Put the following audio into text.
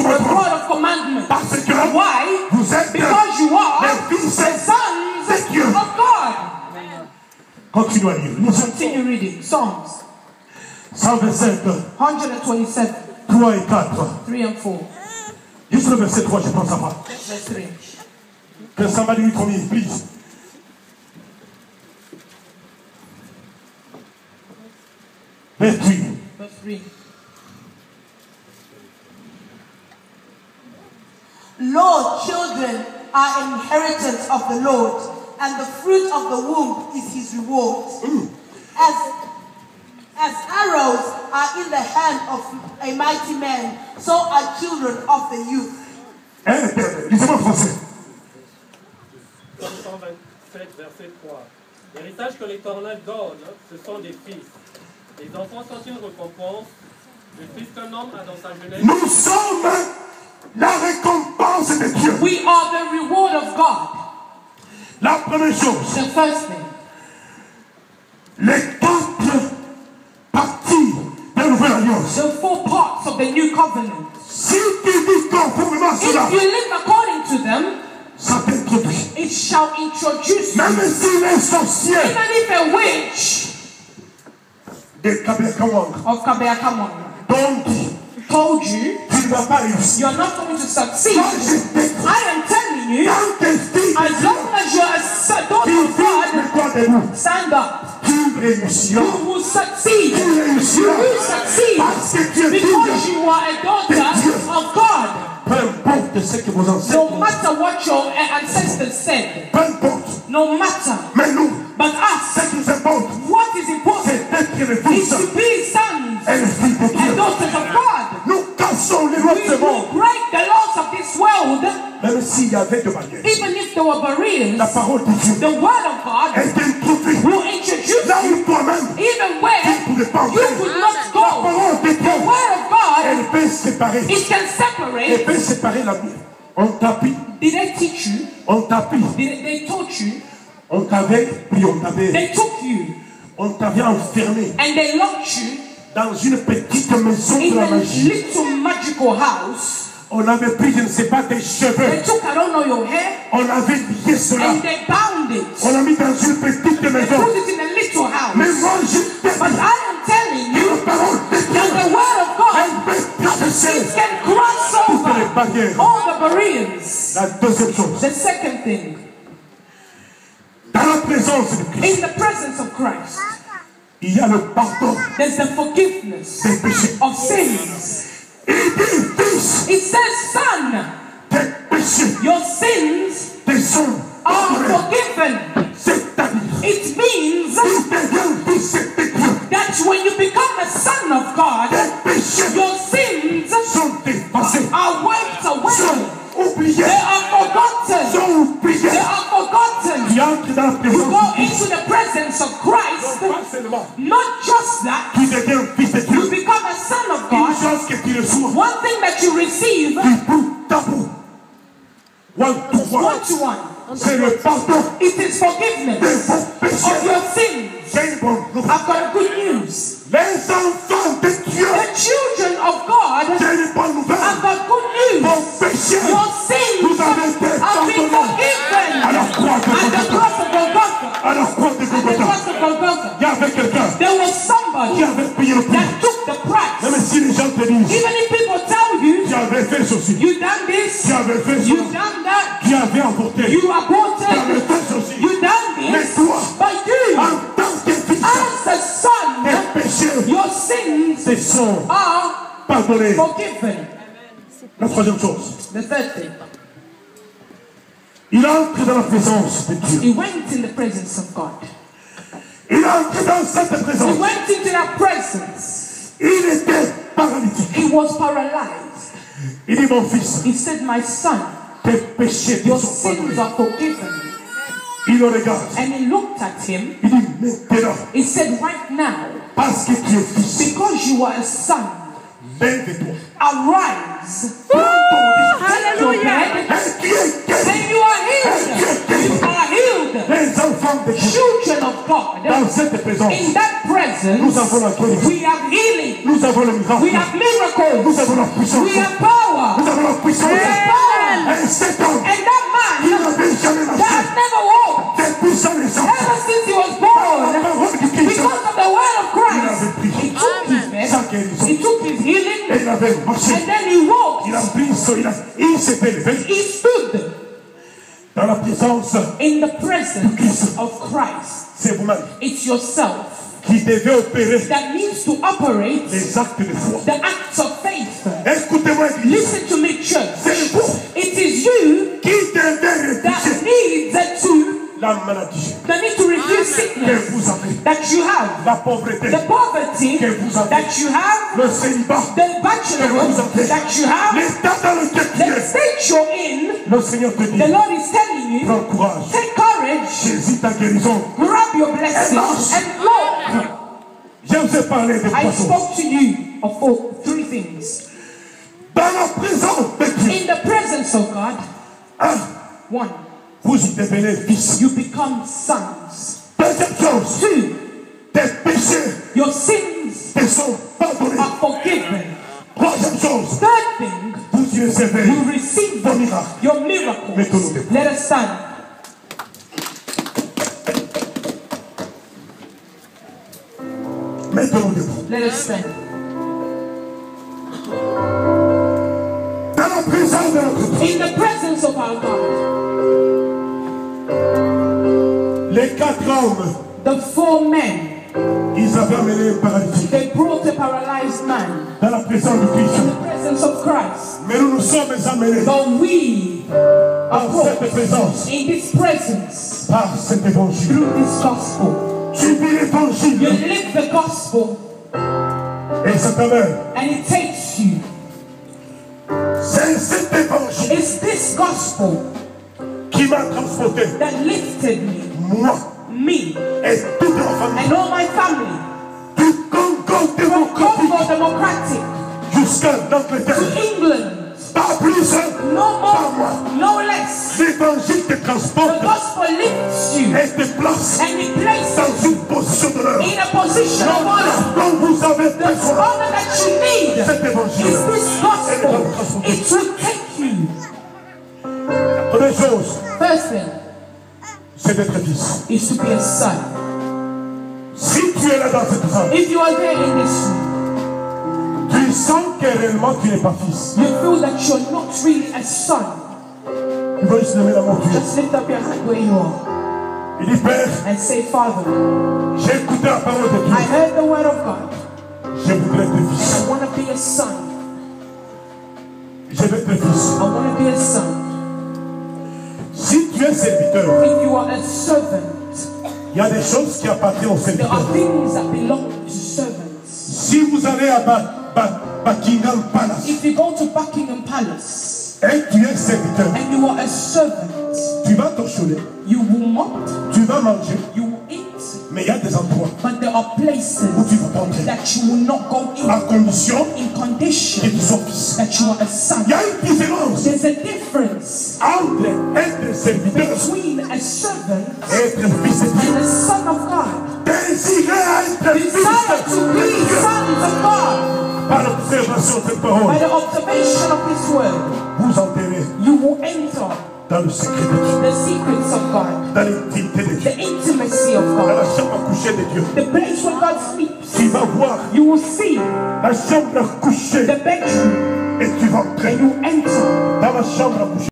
commandements. God of commandments. Parce que Why? vous êtes Because you are les fils the sons de Dieu. of God. Continue à lire. Continue reading. Psalms 127, 127, 3 et 4. 3 and 4. Juste le verset 3, je pense à moi. Verse 3. Can somebody read for me, please? Verse 3. Verse 3. Lord, children are inheritance of the Lord, and the fruit of the womb is his reward. As arrows are in the hand of a mighty man, so are children of the youth. Lisez-moi en français. Psaume 127, verset 3. L'héritage que l'Éternel donne, ce sont des fils. Les enfants sont une récompense. Le fils qu'un homme a dans sa jeunesse. Nous sommes la récompense de Dieu. We are the reward of God. La première chose, The first thing. les 4 parties de la nouvelle alliance. The 4 parts of the new covenant. Si tu vis conformément à cela, If you live according to them, ça t'introduit. it shall introduce you. Même si les sorciers Even if a witch de Kabekamon of Kabeakamon t'ont dit, told you tu ne vas pas réussir. you're not going to succeed, Moi, je t'écoute. I am telling you, Quand tes filles as long as you're a daughter qui of God, vivent toi debout, stand up. tu réussiras. You will succeed. Tu You réussiras. will succeed Parce que tu es because fille. you are a daughter of God. Peu importe ce que vos No ancêtres, matter what your ancestors said, peu importe. no matter. Mais nous, But us, ce qui nous importe, what is important c'est d'être les is fils to be sons et les filles de and Dieu. daughters of God. Nous cassons les lois We de ce monde. will break the laws of this world, Même s'il y avait des barrières, even if there were barriers. la parole de Dieu The word of God est introduite will introduce là you où toi-même even where tu ne pouvais pas you entrer. could not La go. parole de The Dieu, word of God, elle peut séparer. it can Elle separate. peut séparer la vie. On t'appuie, Did they teach you? on t'appuie. Did they taught you? On t'avait pris, They took you on t'avait enfermé and they locked you dans une petite maison in de la a magie. little magical house. On avait pris, je ne sais pas, tes They cheveux. took, I don't know, your hair On avait lié cela. and they bound it. On a mis dans une petite They maison. put it in a little Mais house. moi, je t'ai But dit, I am telling la you parole de Dieu, that the word of God, elle peut traverser it can cross toutes les over barrières. all the barriers. La deuxième chose, The second thing, dans la présence de Christ, in the presence of Christ, il y a le pardon there's the forgiveness des péchés. of sins. Il dit, fils, It says, son, tes péchés, your sins tes sons, are pardonnés. forgiven. C'est-à-dire, It means tu deviens fils de Dieu. that when you become a son of God, Tes péchés your sins sont effacés, are wiped away. sont oubliés, They are forgotten. sont oubliés. They are forgotten. Tu entres dans la You présence go de Christ. into the presence of Christ. Pas seulement, Not just that, tu deviens fils de you Dieu. become a son of Une God. chose que tu reçois, One thing that you receive, du bout à bout, one to one, one to one, c'est le pardon it is de forgiveness vos of péchés. your sins. C'est une bonne nouvelle. I've got a good news. Les enfants de Dieu, The children of God, c'est une bonne nouvelle. I've got good news. Vos péchés, Your sins vous avez été have been pardonnés. À la forgiven croix de at the Golgotha. cross of Golgotha. À la croix de At the Golgotha. cross of Golgotha. Il y avait quelqu'un There was qui somebody avait payé le prix. that took the price. Même si les gens te disent, Even if people tell you, tu avais fait ceci, you done this, tu avais fait you cela, done that, tu avais emporté, you tu avais aborted, fait ceci. you done Mais this, toi, but you, en tant que fils, as a son, tes péchés your sins te sont are pardonnés. forgiven. La troisième chose, The third thing, il entre dans la présence de Dieu. he went in the presence of God. Il entre dans cette He présence. went into that presence. Il était paralytique. He was paralyzed. Il dit, mon fils, He said, my son, tes péchés te your sont sins pardonnés. are forgiven. Il le regarde. And he looked at him. Il dit, maintenant, He said, right now, parce que tu es fils, because you are a son, lève-toi. arise. Prends ton Take your bed, et tu es guéri. and you are healed. You are healed. Les enfants de Dieu, Children of God, dans cette présence, in that nous presence, avons la guérison. we have healing. Nous avons le miracle. We have miracles. Nous avons la puissance. We have power. Nous avons Il a pris il s'est élevé He stood dans la présence. in the presence of Christ. C'est vous-même It's yourself qui devez opérer that needs to operate les actes de foi. the acts of faith. Écoutez-moi, Église. Listen to me, church. C'est vous It is you qui devez that réfugier needs to la maladie refuse que sickness vous avez, that you have, la pauvreté, the poverty que vous avez, that you have, le célibat, the bachelorhood that you have, l'état dans lequel tu the es. state you're in. Le Seigneur te dit, The Lord is telling you, prends courage, take courage, saisis ta guérison. grab your blessing, and walk. Je vous ai parlé de I trois choses. spoke to you of three things. Dans la présence de Dieu, In the presence of God, un, one, vous y devenez fils. you become sons. Deuxième chose, Two, tes péchés your sins te sont pardonnés. are forgiven. Troisième chose, Third thing, vous y recevez you receive vos miracles. your miracles. Let us stand. Mettons-nous debout. Let us stand. Dans la présence de notre Dieu, In the presence of our God, les quatre hommes, the four men, ils avaient amené un paralytique they brought a paralyzed man dans la présence de in Christ. the presence of Christ. Mais nous nous sommes amenés But we are par cette brought présence, in this presence par cet évangile. through this gospel. Tu vis You l'évangile live the gospel et ça t'amène. and it takes you. C'est cet évangile It's this gospel qui m'a transporté, that lifted moi me et toute ma famille, and all my family du Congo from démocratique Congo Democratic jusqu'à l'Angleterre. to England. Pas plus, No pas moins. more, no less. L'évangile te The transporte gospel lifts you et te place and it places dans une position d'honneur. in a position of honor. Quand vous avez The besoin honor that you need cet évangile, is this gospel. It will take you. première chose, First thing c'est d'être fils. is to be a son. Si tu es là dans cette salle, If you are there in this room, tu sens que réellement tu n'es pas fils. you feel that you're not really a son, Tu vas juste lever la main, tu es. just lift up your hand where you are Il dit, Père, and say, Father, j'ai écouté la parole de I Dieu. heard the word of God. Je voudrais être fils. I want to be a son. Je vais être fils. I want to be a son. Si tu es serviteur, If you are a servant, il y a des choses qui appartiennent aux there serviteurs. are things that belong to servants. Si vous allez à Buckingham Palace If you go to Buckingham Palace et tu es serviteur, and you are a servant, tu vas t'encholer, you will mop, tu vas manger, you will eat, mais il y a des endroits but there are places où tu ne vas pas entrer. that you will not go À in condition condition que tu sois fils. that you are a son. Il y a une différence There's a difference entre être serviteur between a servant et être fils de Dieu. and a son of God. Désirer être fils Desire to de be Dieu sons of God par l'observation de cette by parole. the observation of His word. Vous enterrez You will enter dans le secret de Dieu, the secrets of God, dans l'intimité de Dieu, the intimacy of dans la God, chambre à coucher de Dieu. the place where God sleeps. Tu vas voir You will see la chambre à coucher the bedroom et tu vas entrer and you enter dans la chambre à coucher.